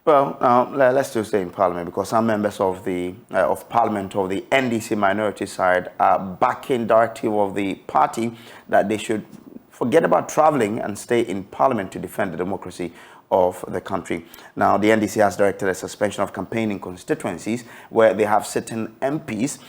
Well, let's still stay in Parliament because some members of the Parliament of the NDC minority side are backing directive of the party that they should forget about traveling and stay in Parliament to defend the democracy of the country. Now, the NDC has directed a suspension of campaigning constituencies where they have certain MPs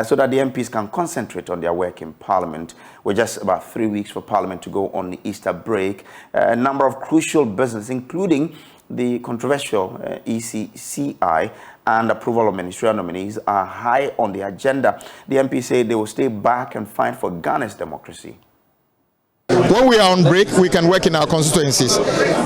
so that the MPs can concentrate on their work in Parliament. We're just about 3 weeks for Parliament to go on the Easter break. A number of crucial business, including the controversial ECCI and approval of ministerial nominees, are high on the agenda. The MP say they will stay back and fight for Ghana's democracy. When we are on break, we can work in our constituencies.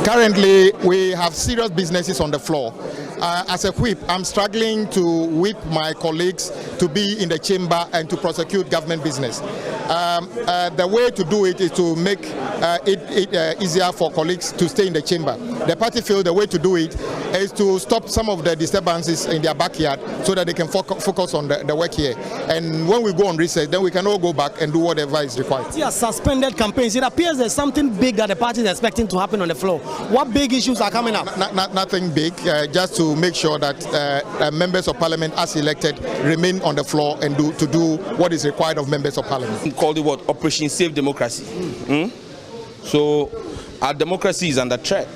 Currently, we have serious businesses on the floor. As a whip, I'm struggling to whip my colleagues to be in the chamber and to prosecute government business. The way to do it is to make it easier for colleagues to stay in the chamber. The party feel the way to do it is to stop some of the disturbances in their backyard so that they can focus on the work here. And when we go on recess, then we can all go back and do whatever is required. Yeah, suspended campaigns. It appears there's something big that the party is expecting to happen on the floor. What big issues are coming up? Nothing big, just to make sure that members of parliament as elected remain on the floor and do what is required of members of parliament. We call it what? Operation Save Democracy. So our democracy is under threat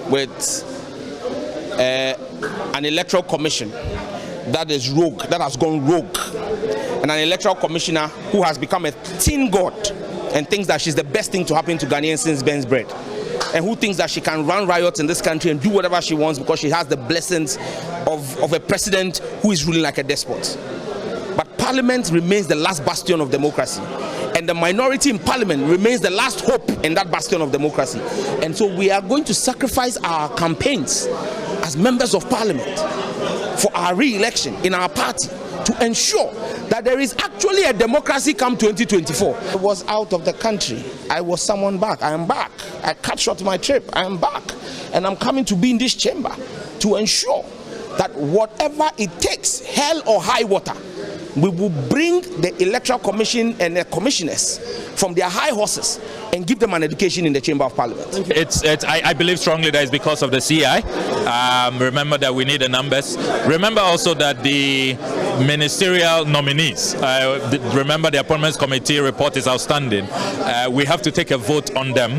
with an electoral commission that is rogue, that has gone rogue, and an electoral commissioner who has become a teen god and thinks that she's the best thing to happen to Ghanaians since Ben's bread, and who thinks that she can run riots in this country and do whatever she wants because she has the blessings of a president who is ruling like a despot. But Parliament remains the last bastion of democracy, and the minority in Parliament remains the last hope in that bastion of democracy. And so we are going to sacrifice our campaigns as members of Parliament for our re-election in our party to ensure that there is actually a democracy come 2024. I was out of the country. I was summoned back. I am back. I cut short my trip. I am back. And I'm coming to be in this chamber to ensure that whatever it takes, hell or high water, we will bring the Electoral Commission and the commissioners from their high horses and give them an education in the Chamber of Parliament. I believe strongly that it's because of the CI. Remember that we need the numbers. Remember also that the ministerial nominees, remember the Appointments Committee report is outstanding. We have to take a vote on them.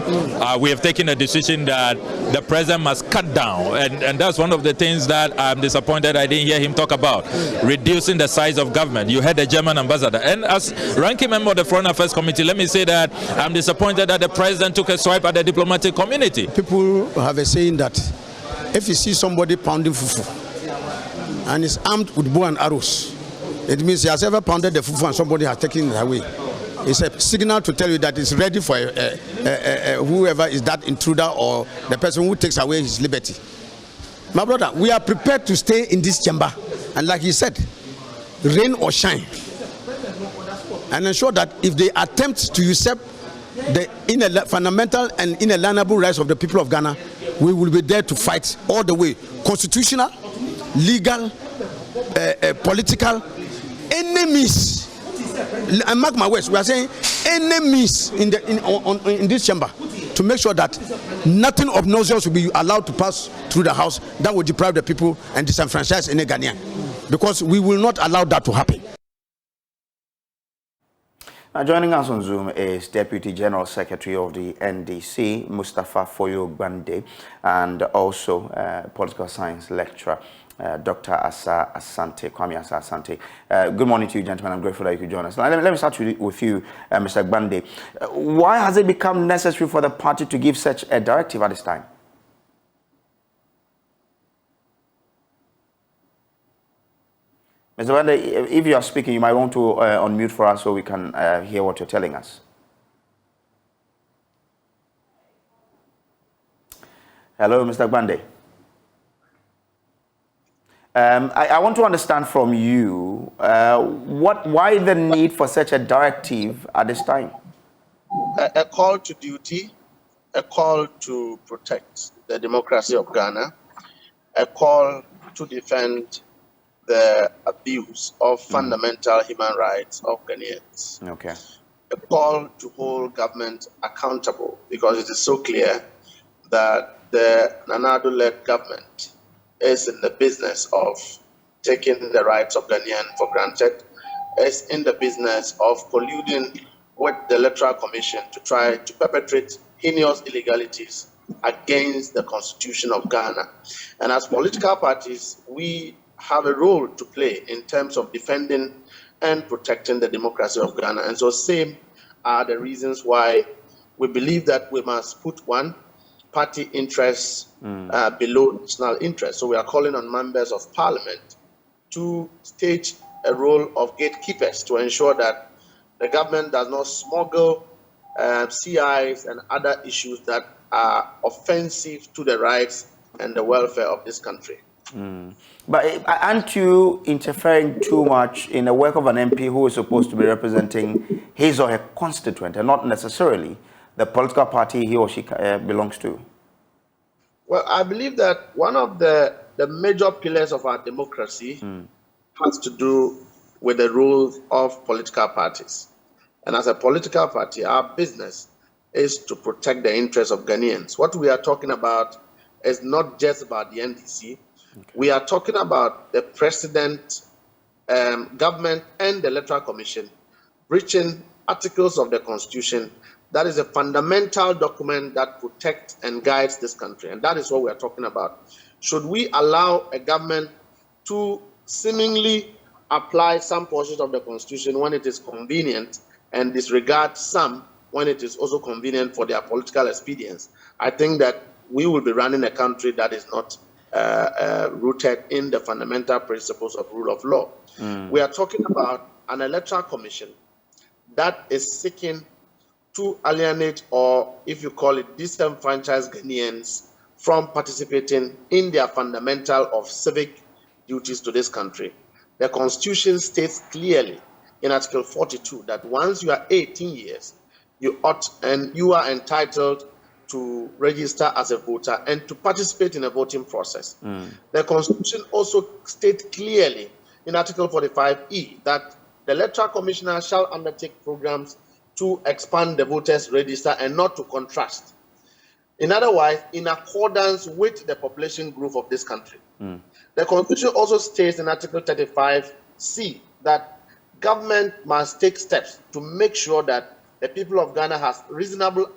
We have taken a decision that the president must cut down, and that's one of the things that I'm disappointed I didn't hear him talk about, reducing the size of government. You had the German ambassador, and as ranking member of the Foreign Affairs Committee, let me say that I'm disappointed that the president took a swipe at the diplomatic community. People have a saying that if you see somebody pounding fufu and is armed with bow and arrows, it means he has ever pounded the fufu and somebody has taken it away. It's a signal to tell you that it's ready for whoever is that intruder or the person who takes away his liberty. My brother, we are prepared to stay in this chamber, and like he said, rain or shine, and ensure that if they attempt to usurp the fundamental and inalienable rights of the people of Ghana, we will be there to fight all the way. Constitutional, legal, political, enemies. And mark my words, we are saying enemies in this chamber to make sure that nothing obnoxious will be allowed to pass through the house that will deprive the people and disenfranchise any Ghanaian, because we will not allow that to happen. Now, joining us on Zoom is Deputy General Secretary of the NDC, Mustafa Foyo Gbande, and also Political Science Lecturer, Dr. Kwame Asa Asante. Good morning to you, gentlemen. I'm grateful that you could join us. Now, let me start with you, Mr. Gbande. Why has it become necessary for the party to give such a directive at this time? Mr. Gbande, if you are speaking, you might want to unmute for us so we can hear what you're telling us. Hello, Mr. Gbande. I want to understand from you why the need for such a directive at this time? A call to duty, a call to protect the democracy of Ghana, a call to defend the abuse of fundamental human rights of Ghanaians. Okay. A call to hold government accountable, because it is so clear that the Nana-Addo-led government is in the business of taking the rights of Ghanaians for granted, is in the business of colluding with the Electoral Commission to try to perpetrate heinous illegalities against the Constitution of Ghana. And as political parties, we have a role to play in terms of defending and protecting the democracy of Ghana. And so same are the reasons why we believe that we must put one party interests below national interests. So we are calling on members of parliament to stage a role of gatekeepers to ensure that the government does not smuggle CIs and other issues that are offensive to the rights and the welfare of this country. But aren't you interfering too much in the work of an MP who is supposed to be representing his or her constituent and not necessarily the political party he or she belongs to? Well, I believe that one of the major pillars of our democracy has to do with the role of political parties. And as a political party, our business is to protect the interests of Ghanaians. What we are talking about is not just about the NDC. Okay. We are talking about the president, government, and the Electoral Commission breaching articles of the Constitution. That is a fundamental document that protects and guides this country. And that is what we are talking about. Should we allow a government to seemingly apply some portions of the Constitution when it is convenient and disregard some when it is also convenient for their political expedience? I think that we will be running a country that is not rooted in the fundamental principles of rule of law. We are talking about an electoral commission that is seeking to alienate, or if you call it disenfranchised Ghanaians from participating in their fundamental of civic duties to this country. The Constitution states clearly in Article 42 that once you are 18 years, you ought and you are entitled to register as a voter and to participate in a voting process. The Constitution also states clearly in Article 45E that the Electoral Commissioner shall undertake programs to expand the voters' register and not to contrast. In other words, in accordance with the population growth of this country. The Constitution also states in Article 35C that government must take steps to make sure that the people of Ghana has reasonable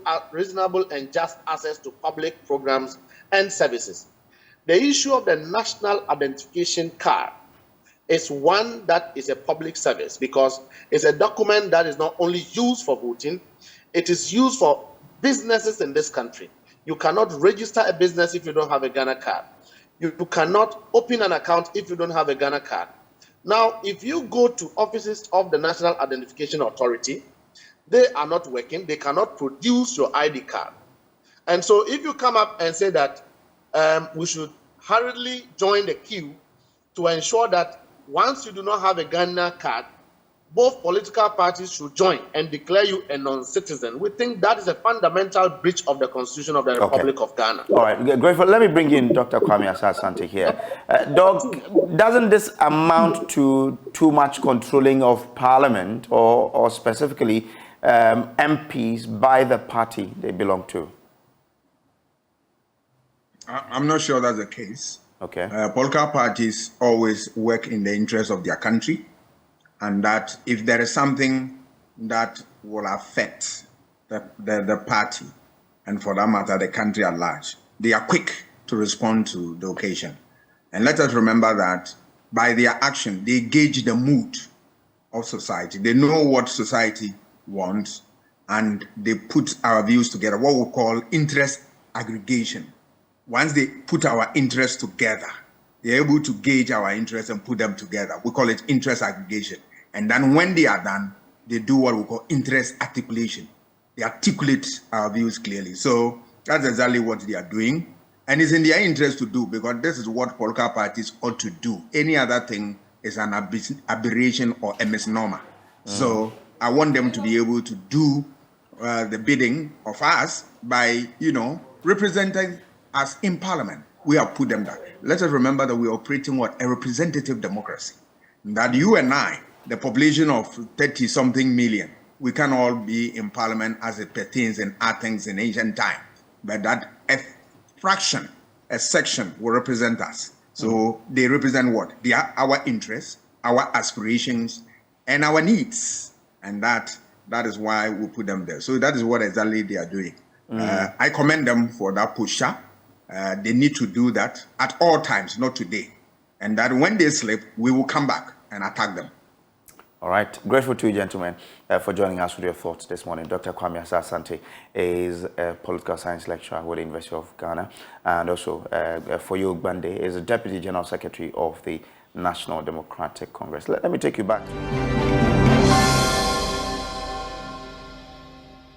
and just access to public programs and services. The issue of the national identification card is one that is a public service because it's a document that is not only used for voting, it is used for businesses in this country. You cannot register a business if you don't have a Ghana card. You cannot open an account if you don't have a Ghana card. Now, if you go to offices of the National Identification Authority, they are not working. They cannot produce your ID card. And so if you come up and say that we should hurriedly join the queue to ensure that once you do not have a Ghana card, both political parties should join and declare you a non-citizen. We think that is a fundamental breach of the Constitution of the Republic of Ghana. All right, grateful. Let me bring in Dr. Kwame Asah-Asante here. Doc, doesn't this amount to too much controlling of Parliament or specifically MPs by the party they belong to? I'm not sure that's the case. Okay. Political parties always work in the interest of their country, and that if there is something that will affect the party, and for that matter, the country at large, they are quick to respond to the occasion. And let us remember that by their action, they gauge the mood of society. They know what society wants, and they put our views together, what we call interest aggregation. Once they put our interests together, they're able to gauge our interests and put them together. We call it interest aggregation. And then when they are done, they do what we call interest articulation. They articulate our views clearly. So that's exactly what they are doing. And it's in their interest to do, because this is what political parties ought to do. Any other thing is an aberration or a misnomer. So I want them to be able to do the bidding of us by, representing us in Parliament. We have put them there. Let us remember that we are operating a representative democracy. That you and I, the population of 30-something million, we can all be in Parliament as it pertains in Athens in ancient time. But that a fraction, a section will represent us. So they represent what? They are our interests, our aspirations, and our needs. And that is why we put them there. So that is what exactly they are doing. I commend them for that push-up. They need to do that at all times, not today. And that when they sleep, we will come back and attack them. All right. Grateful to you, gentlemen, for joining us with your thoughts this morning. Dr. Kwame Asante is a political science lecturer with the University of Ghana, and also Foyo Gbande is the Deputy General Secretary of the National Democratic Congress. Let me take you back.